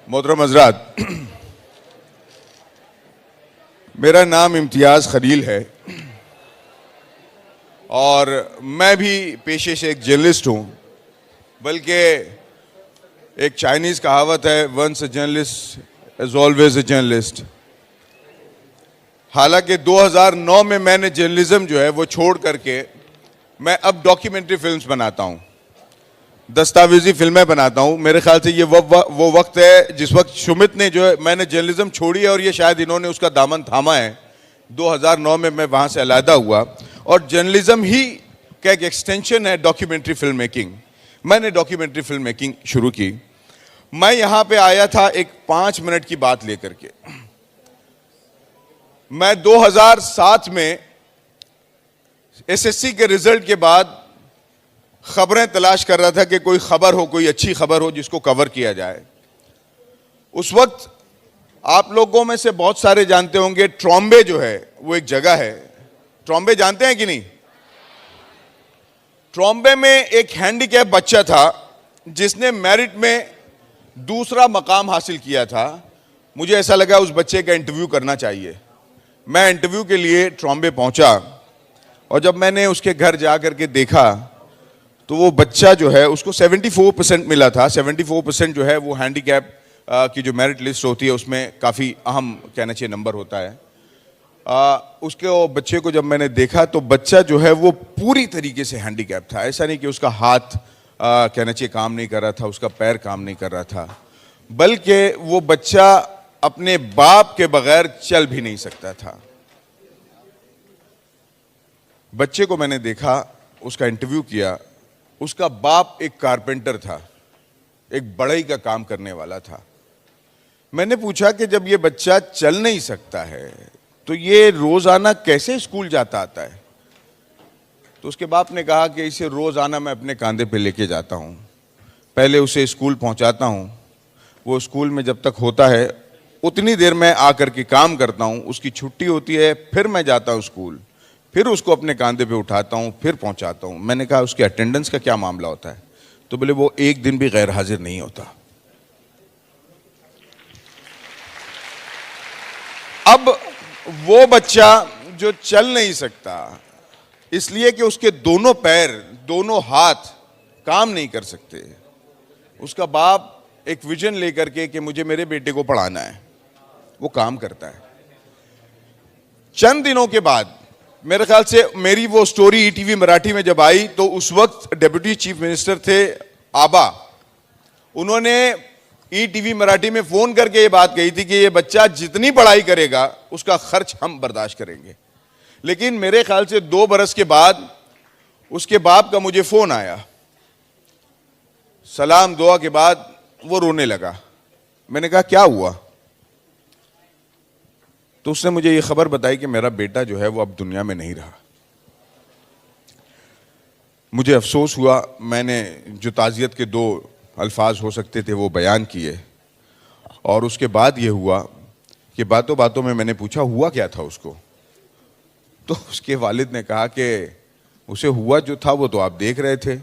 मोहतरम हज़रात, मेरा नाम इम्तियाज़ खलील है और मैं भी पेशे से एक जर्नलिस्ट हूँ। बल्कि एक चाइनीज़ कहावत है, once a journalist is always a journalist. हालांकि 2009 में मैंने जर्नलिज्म जो है वो छोड़ करके मैं अब डॉक्यूमेंट्री फिल्म्स बनाता हूँ, दस्तावेजी फिल्में बनाता हूँ। मेरे ख्याल से ये वो वक्त है जिस वक्त सुमित ने जो है, मैंने जर्नलिज्म छोड़ी है और ये शायद इन्होंने उसका दामन थामा है। 2009 में मैं वहाँ से अलहदा हुआ और जर्नलिज्म ही का एक एक्सटेंशन है डॉक्यूमेंट्री फिल्म मेकिंग। मैंने डॉक्यूमेंट्री फिल्म मेकिंग शुरू की। मैं यहाँ पे आया था एक 5 मिनट की बात लेकर के। मैं 2007 में एसएससी के रिजल्ट के बाद खबरें तलाश कर रहा था कि कोई खबर हो, कोई अच्छी खबर हो जिसको कवर किया जाए। उस वक्त आप लोगों में से बहुत सारे जानते होंगे, ट्रॉम्बे जो है वो एक जगह है। ट्रॉम्बे जानते हैं कि नहीं? ट्रॉम्बे में एक हैंडीकैप बच्चा था जिसने मेरिट में दूसरा मकाम हासिल किया था। मुझे ऐसा लगा उस बच्चे का इंटरव्यू करना चाहिए। मैं इंटरव्यू के लिए ट्रॉम्बे पहुंचा और जब मैंने उसके घर जा करके देखा तो वो बच्चा जो है उसको 74% मिला था। 74% जो है वो हैंडीकैप की जो मेरिट लिस्ट होती है उसमें काफ़ी अहम कहना चाहिए नंबर होता है। उसके वो बच्चे को जब मैंने देखा तो बच्चा जो है वो पूरी तरीके से हैंडीकैप था। ऐसा नहीं कि उसका हाथ कहना चाहिए काम नहीं कर रहा था, उसका पैर काम नहीं कर रहा था, बल्कि वो बच्चा अपने बाप के बगैर चल भी नहीं सकता था। बच्चे को मैंने देखा, उसका इंटरव्यू किया। उसका बाप एक कारपेंटर था, एक बढ़ई का काम करने वाला था। मैंने पूछा कि जब ये बच्चा चल नहीं सकता है तो ये रोजाना कैसे स्कूल जाता आता है? तो उसके बाप ने कहा कि इसे रोजाना मैं अपने कंधे पे लेके जाता हूँ, पहले उसे स्कूल पहुँचाता हूँ, वो स्कूल में जब तक होता है उतनी देर मैं आकर के काम करता हूँ, उसकी छुट्टी होती है, फिर मैं जाता हूँ स्कूल, फिर उसको अपने कंधे पे उठाता हूँ, फिर पहुँचाता हूँ। मैंने कहा उसके अटेंडेंस का क्या मामला होता है? तो बोले वो एक दिन भी गैर हाजिर नहीं होता। अब वो बच्चा जो चल नहीं सकता इसलिए कि उसके दोनों पैर, दोनों हाथ काम नहीं कर सकते, उसका बाप एक विजन लेकर के कि मुझे मेरे बेटे को पढ़ाना है, वो काम करता है। चंद दिनों के बाद मेरे ख्याल से मेरी वो स्टोरी ईटीवी मराठी में जब आई तो उस वक्त डिप्टी चीफ मिनिस्टर थे आबा। उन्होंने ईटीवी मराठी में फोन करके ये बात कही थी कि ये बच्चा जितनी पढ़ाई करेगा उसका खर्च हम बर्दाश्त करेंगे। लेकिन मेरे ख्याल से 2 बरस के बाद उसके बाप का मुझे फोन आया, सलाम दुआ के बाद वो रोने लगा। मैंने कहा क्या हुआ? तो उसने मुझे ये खबर बताई कि मेरा बेटा जो है वो अब दुनिया में नहीं रहा। मुझे अफसोस हुआ। मैंने जो ताज़ियत के 2 अल्फाज हो सकते थे वो बयान किए और उसके बाद ये हुआ कि बातों बातों में मैंने पूछा हुआ क्या था उसको। तो उसके वालिद ने कहा कि उसे हुआ जो था वो तो आप देख रहे थे।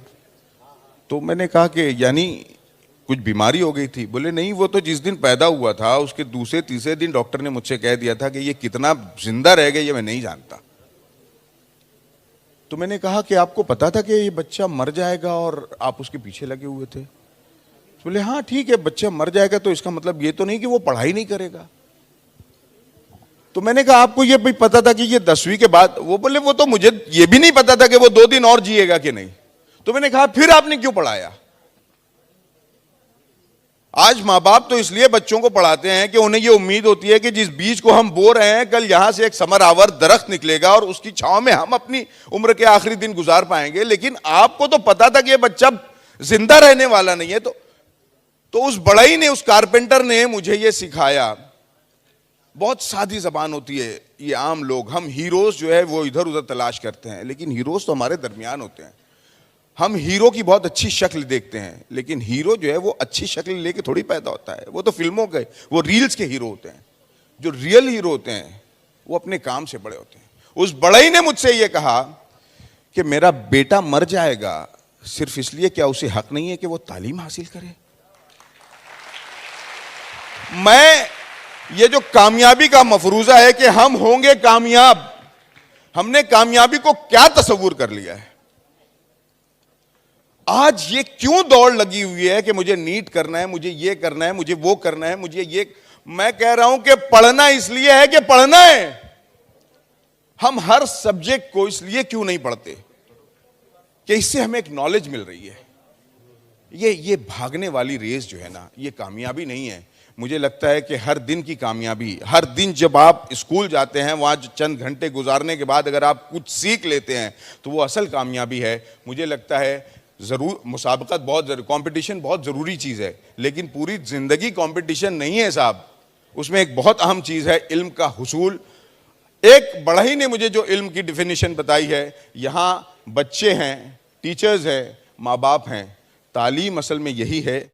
तो मैंने कहा कि यानी कुछ बीमारी हो गई थी? बोले नहीं, वो तो जिस दिन पैदा हुआ था उसके दूसरे तीसरे दिन डॉक्टर ने मुझसे कह दिया था कि ये कितना जिंदा रह गया ये मैं नहीं जानता। तो मैंने कहा कि आपको पता था कि ये बच्चा मर जाएगा और आप उसके पीछे लगे हुए थे? तो बोले हाँ ठीक है, बच्चा मर जाएगा तो इसका मतलब ये तो नहीं कि वो पढ़ाई नहीं करेगा। तो मैंने कहा आपको ये भी पता था कि ये 10वीं के बाद? वो बोले वो तो मुझे ये भी नहीं पता था कि वो 2 दिन और जिएगा कि नहीं। तो मैंने कहा फिर आपने क्यों पढ़ाया? आज माँ बाप तो इसलिए बच्चों को पढ़ाते हैं कि उन्हें ये उम्मीद होती है कि जिस बीज को हम बो रहे हैं कल यहां से एक समरआवर दरख्त निकलेगा और उसकी छांव में हम अपनी उम्र के आखिरी दिन गुजार पाएंगे। लेकिन आपको तो पता था कि ये बच्चा जिंदा रहने वाला नहीं है। तो उस बढ़ई ने, उस कारपेंटर ने मुझे ये सिखाया। बहुत सादी जबान होती है। ये आम लोग, हम हीरोज जो है वो इधर उधर तलाश करते हैं, लेकिन हीरोज तो हमारे दरमियान होते हैं। हम हीरो की बहुत अच्छी शक्ल देखते हैं, लेकिन हीरो जो है वो अच्छी शक्ल लेके थोड़ी पैदा होता है। वो तो फिल्मों के, वो रील्स के हीरो होते हैं। जो रियल हीरो होते हैं वो अपने काम से बड़े होते हैं। उस बढ़ई ने मुझसे ये कहा कि मेरा बेटा मर जाएगा सिर्फ इसलिए, क्या उसे हक नहीं है कि वो तालीम हासिल करे? मैं ये जो कामयाबी का मफरूजा है कि हम होंगे कामयाब, हमने कामयाबी को क्या तस्वुर कर लिया है। आज ये क्यों दौड़ लगी हुई है कि मुझे नीट करना है, मुझे ये करना है, मुझे वो करना है, मुझे ये। मैं कह रहा हूं कि पढ़ना इसलिए है कि पढ़ना है। हम हर सब्जेक्ट को इसलिए क्यों नहीं पढ़ते कि इससे हमें एक नॉलेज मिल रही है। ये भागने वाली रेस जो है ना, ये कामयाबी नहीं है। मुझे लगता है कि हर दिन की कामयाबी, हर दिन जब आप स्कूल जाते हैं, वहां चंद घंटे गुजारने के बाद अगर आप कुछ सीख लेते हैं तो वो असल कामयाबी है। मुझे लगता है जरूर मुसाबकत बहुत जरूरी, कंपटीशन बहुत जरूरी चीज है, लेकिन पूरी जिंदगी कंपटीशन नहीं है साहब। उसमें एक बहुत अहम चीज है इल्म का हुसूल। एक बढ़ई ने मुझे जो इल्म की डिफिनेशन बताई है, यहां बच्चे हैं, टीचर्स हैं, माँ बाप हैं, तालीम असल में यही है।